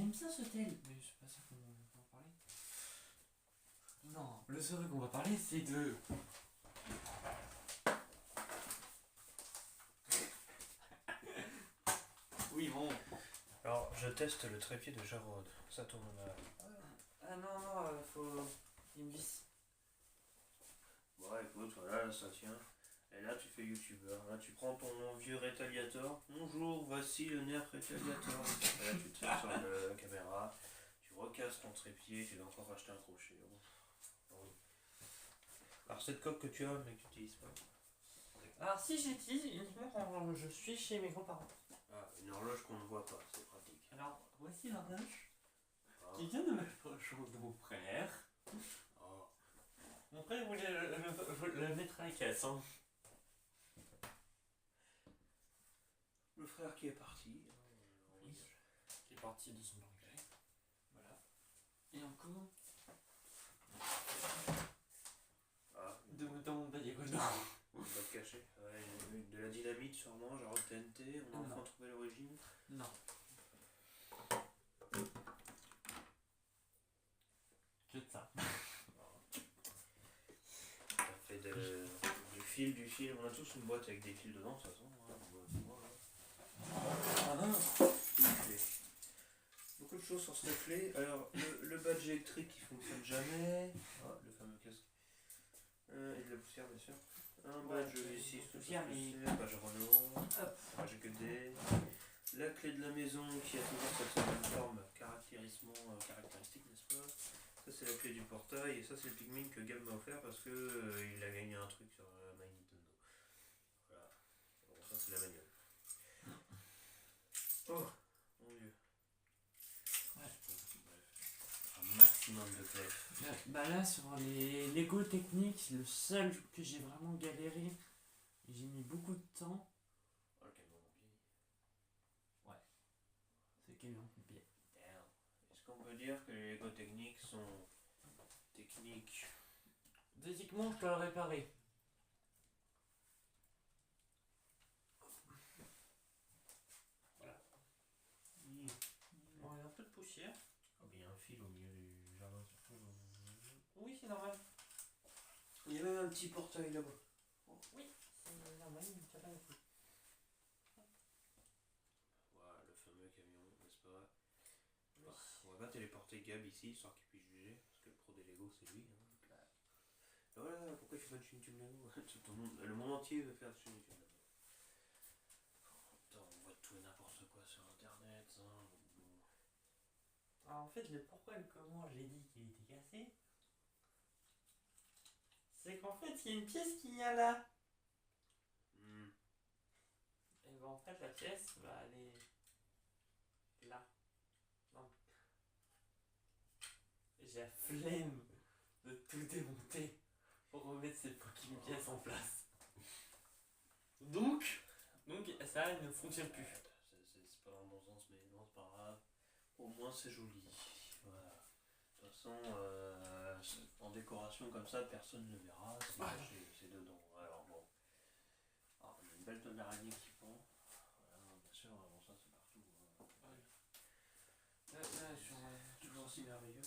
aime bien ce hôtel, mais c'est pas ça qu'on va en parler. Non, le seul truc qu'on va parler, c'est de... Oui, bon. Alors, je teste le trépied de Jarod. Ça tourne mal. Ah non, non, faut... une vis. Bon, écoute, voilà, ça tient. Et là, tu fais youtubeur. Là, tu prends ton vieux rétaliator. Bonjour, voici le nerf rétaliator. Et là, tu te mets sur la caméra. Tu recasses ton trépied. Tu dois encore racheter un crochet. Oh. Alors, cette coque que tu as, mais que tu n'utilises pas. Alors si j'utilise uniquement quand je suis chez mes grands-parents. Ah, une horloge qu'on ne voit pas, c'est pratique. Alors, voici l'horloge Ah. qui vient de ma poche de mon frère. Oh. Mon frère voulait le mettre à la caisse, hein. Le frère qui est parti. Oui. Qui est parti de son regret. Voilà. Et encore dans mon panier godin. On va te cacher. Ouais, de la dynamite sûrement, genre TNT, on a enfin trouvé l'origine. Non. Que de ça. Ça fait du fil, on a tous une boîte avec des fils dedans, de toute façon. Beaucoup de choses sur cette clé. Alors, le badge électrique qui fonctionne jamais. Ah, le fameux casque. Et de la poussière, bien sûr. Un badge ici, badge Renault. Badge GD. La clé de la maison qui a toujours cette même forme caractéristique, n'est-ce pas? Ça c'est la clé du portail et ça c'est le Pikmin que Gab m'a offert parce que il a gagné un truc sur My Nintendo. Voilà. Bon, ça c'est la bagnole. Oh mon dieu. Ouais. Bref. Un maximum de clés. Bah là sur les Lego techniques, le seul que j'ai vraiment galéré, j'ai mis beaucoup de temps. Oh le camion pompier. Ouais. C'est le camion pompier. Damn. Est-ce qu'on peut dire que les Lego techniques sont techniques? Techniquement je peux le réparer. Voilà. Bon, il y a un peu de poussière. Oh, mais il y a un fil au milieu du jardin surtout. Oui, c'est normal. Il y a même un petit portail là-bas. Oh, oui, c'est normal, tu as pas compris. Voilà, le fameux camion, n'est-ce pas? Oui. On va pas téléporter Gab ici, histoire qu'il puisse juger, parce que le pro des Lego c'est lui. Hein. Et voilà, pourquoi il fait pas de chaîne YouTube Lego? Le monde entier veut faire de chaîne YouTube Lego. Putain, on voit tout et n'importe quoi sur internet. Hein. Alors en fait, le pourquoi et le comment j'ai dit qu'il était cassé, c'est qu'en fait, il y a une pièce qui vient là. Et ben en fait, la pièce, bah, elle est là. Non. J'ai la flemme de tout démonter pour remettre cette fucking pièce en place. Donc ça ne fonctionne plus. C'est pas dans le bon sens, mais non, c'est pas grave. Au moins c'est joli. Voilà. De toute façon, en décoration comme ça, personne ne le verra. C'est dedans. Alors bon. Alors, il y a une belle tonne d'araignée qui pend. Voilà, bien sûr, bon, ça c'est partout. Là, Toujours aussi merveilleux.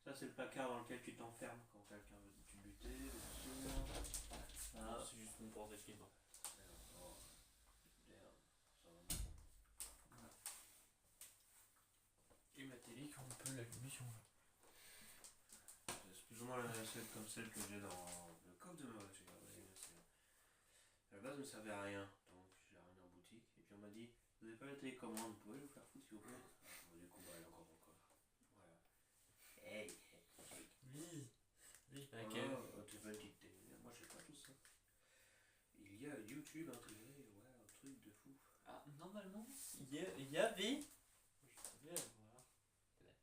Ça c'est le placard dans lequel tu t'enfermes quand quelqu'un veut te buter, bien sûr. Ah, c'est juste mon porte-clés. Et ma télé qu'on peut l'allumer si on veut. C'est plus ou moins comme celle que j'ai dans le coffre de ma voiture. À la base, ça ne me servait à rien, donc j'ai ramené en boutique. Et puis on m'a dit, vous n'avez pas la télécommande, vous pouvez le faire foutre s'il vous plaît. Du coup, elle est encore dans le coffre. Voilà. Hey, Oui. Oui, tu veux une télé. Moi, j'ai pas tout ça. Il y a YouTube intégré, ouais, un truc de fou. Ah, normalement, il y avait. Je devais avoir la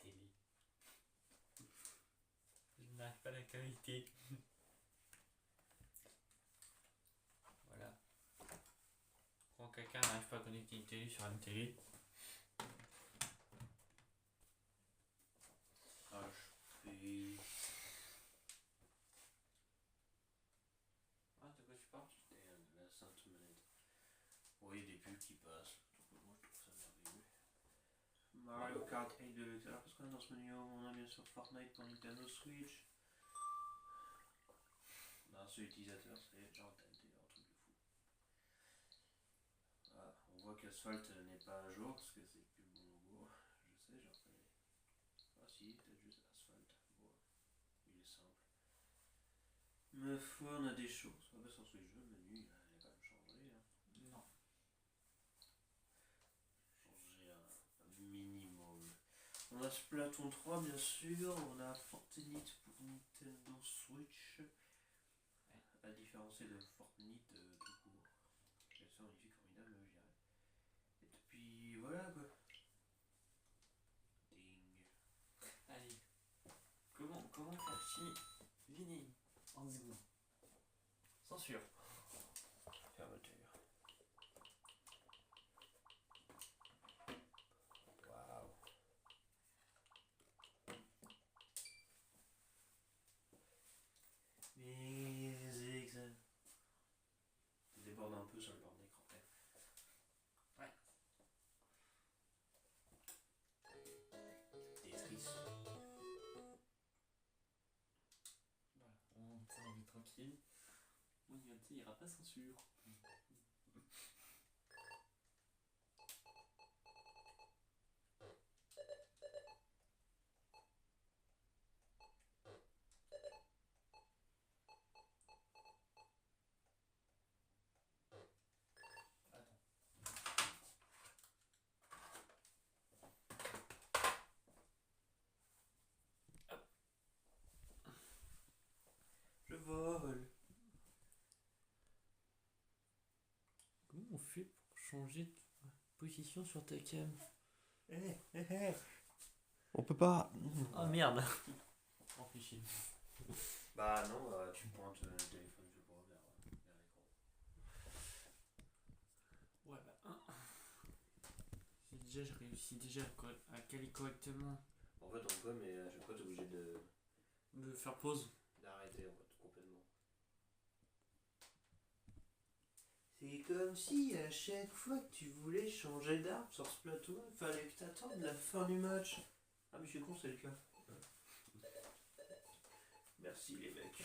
télé. Je n'arrive pas à la qualité. Voilà. Quand quelqu'un n'arrive pas à connecter une télé sur une télé. HP. Ah, de quoi tu parles? Damn, la sainte manette. Oui, des pubs qui passent. Moi, je trouve ça merveilleux. caractéristiques de l'extérieur. Qu'est-ce qu'on a dans ce menu? On a bien sûr Fortnite pour Nintendo Switch. On a un seul utilisateur, c'est genre un truc de fou. Ah, on voit qu'Asphalt n'est pas à jour parce que c'est plus le bon logo. Je sais, j'en connais. Ah si, peut-être juste Asphalt. Bon, il est simple. Mais fois on a des choses. Ah bah sur ce jeu, le menu il a quand même changé. Hein. Non. Changé un minimum. On a Splatoon 3 bien sûr. On a Fortnite pour Nintendo Switch. À différencier de Fortnite tout court. C'est ça magnifique, formidable, je dirais. Et puis voilà quoi. Ding. Allez. Comment faire chier l'énigme en 10 secondes? Censure. Fermeture. Waouh. Musique, ça déborde un peu sur le bord d'écran. Ouais. Tetris. Voilà, on s'en tranquille. Mon Unity il ira pas censure. Je vole. Comment on fait pour changer de position sur ta cam? On peut pas. Ah merde. Oh fait chier. Bah non, tu pointes le téléphone, je vois, vers l'écran. Ouais bah j'ai réussi déjà à caler correctement. En fait, on peut, mais à chaque fois, t'es obligé De faire pause. d'arrêter, en fait, complètement. C'est comme si à chaque fois que tu voulais changer d'arme sur ce plateau, il fallait que t'attendes la fin du match. Ah, mais je suis con, c'est le cas. Merci les mecs.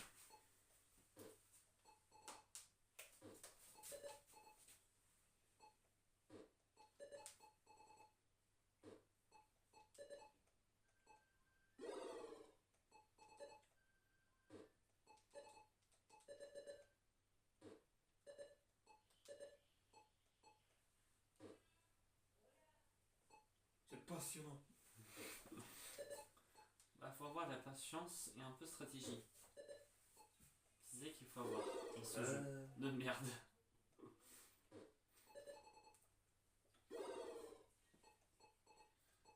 C'est passionnant. Bah faut avoir de la patience et un peu de stratégie. C'est ça qu'il faut avoir dans ce jeu de merde.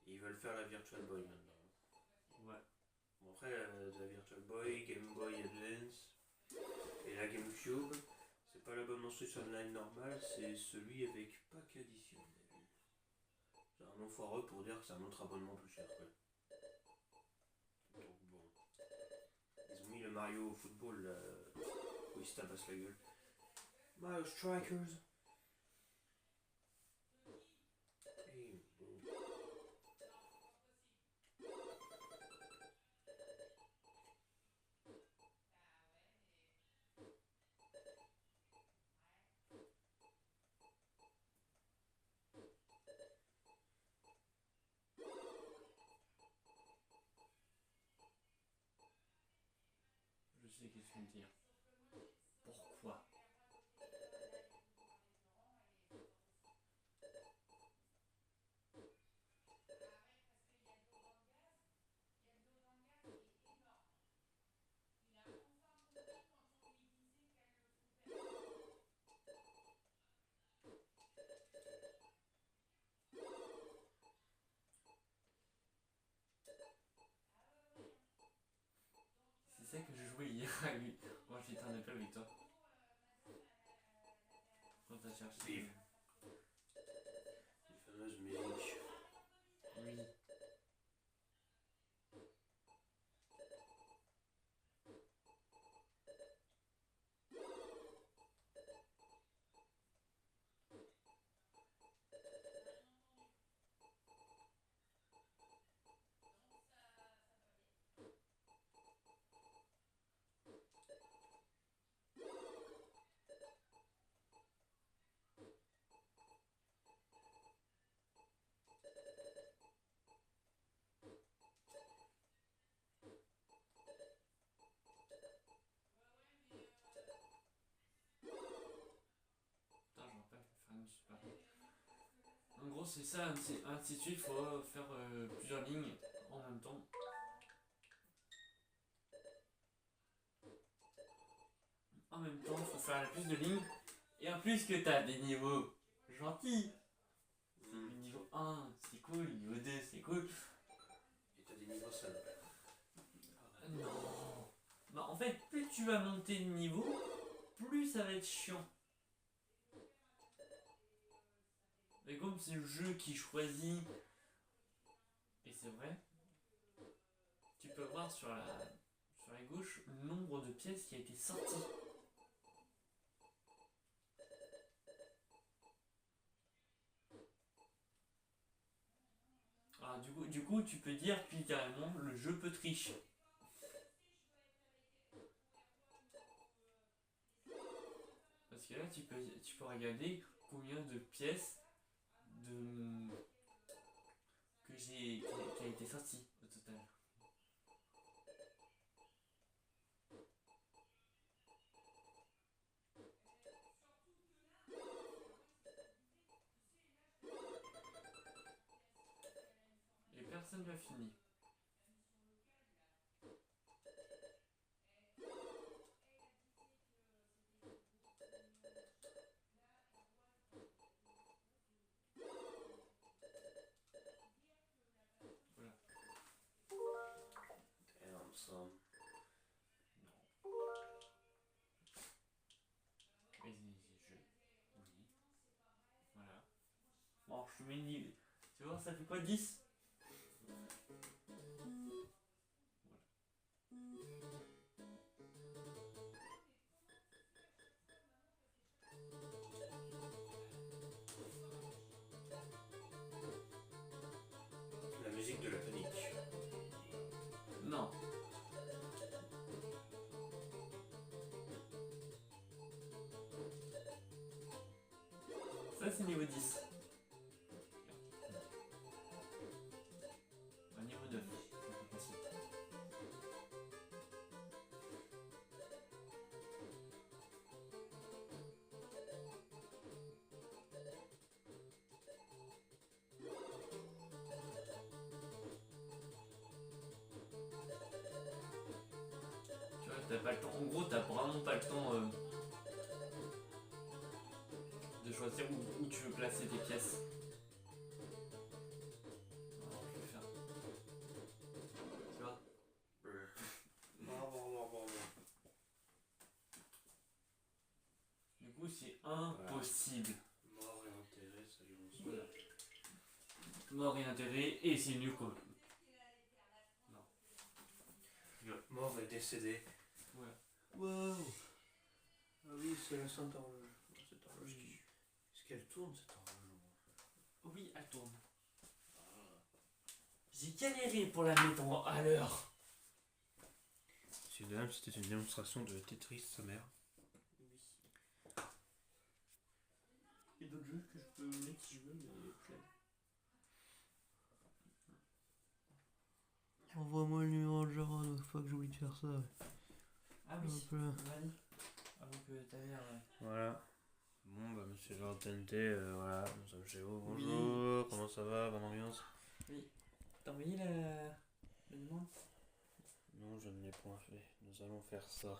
Ils veulent faire la Virtual Boy maintenant. Ouais. Bon, après, la Virtual Boy, Game Boy Advance et la GameCube, c'est pas l'abonnement Switch Online normal, c'est celui avec pack additionnel. C'est un nom foireux pour dire que c'est un autre abonnement plus cher. Quoi. Donc bon. Ils ont mis le Mario Football là, où il se tabasse la gueule. Mario Strikers. Et bon. Je sais qu'est-ce que tu veux me dire. Pourquoi? C'est ça que je jouais hier à lui. Moi j'ai fait un appel avec toi. Quand t'as cherché. Vive. Les fameuses musiques. Oui. gros, c'est ça, ainsi de suite, il faut faire plusieurs lignes en même temps. En même temps, il faut faire plus de lignes. Et en plus que tu as des niveaux gentils. Le niveau 1, c'est cool, le niveau 2, c'est cool. Et t'as des niveaux seuls. Non. Bah, en fait, plus tu vas monter de niveau, plus ça va être chiant. Mais comme c'est le jeu qui choisit, et c'est vrai, tu peux voir sur la gauche le nombre de pièces qui a été sorti. Alors, du coup, tu peux dire que littéralement le jeu peut tricher. Parce que là, tu peux regarder combien de pièces qui a été sorti au total. Et personne n'a fini. Voilà. Bon, je te mets une... Tu vois, ça fait quoi 10 ? La musique de la panique. Non. Ça, c'est niveau 10. Niveau 9. C'est pas possible. Tu vois, t'as pas le temps. En gros, t'as vraiment pas le temps de choisir où tu veux placer tes pièces. Alors, je vais faire. Tu vois. Du coup, c'est impossible. Mort et enterré, ça lui lance. Voilà. Mort et enterré, et c'est mieux quoi. Non. Mort et décédé. Voilà. Wow. Ah oui, c'est la sainte horloge. Cette horloge qui... Est-ce qu'elle tourne cette horloge? Oui, elle tourne. J'ai galéré pour la mettre à l'heure. C'était une démonstration de Tetris, sa mère. Oui. Il y a d'autres jeux que je peux mettre si je veux, mais flemme. Envoie-moi le numéro de genre, donc faut que j'oublie de faire ça. Ah oui, vas-y. Avant que ta mère... Voilà. Bon, bah, monsieur Genre TNT, voilà, nous sommes chez vous. Bonjour, oui. Comment ça va, bonne ambiance? Oui. T'as envoyé la demande? Non, je ne l'ai point fait. Nous allons faire ça.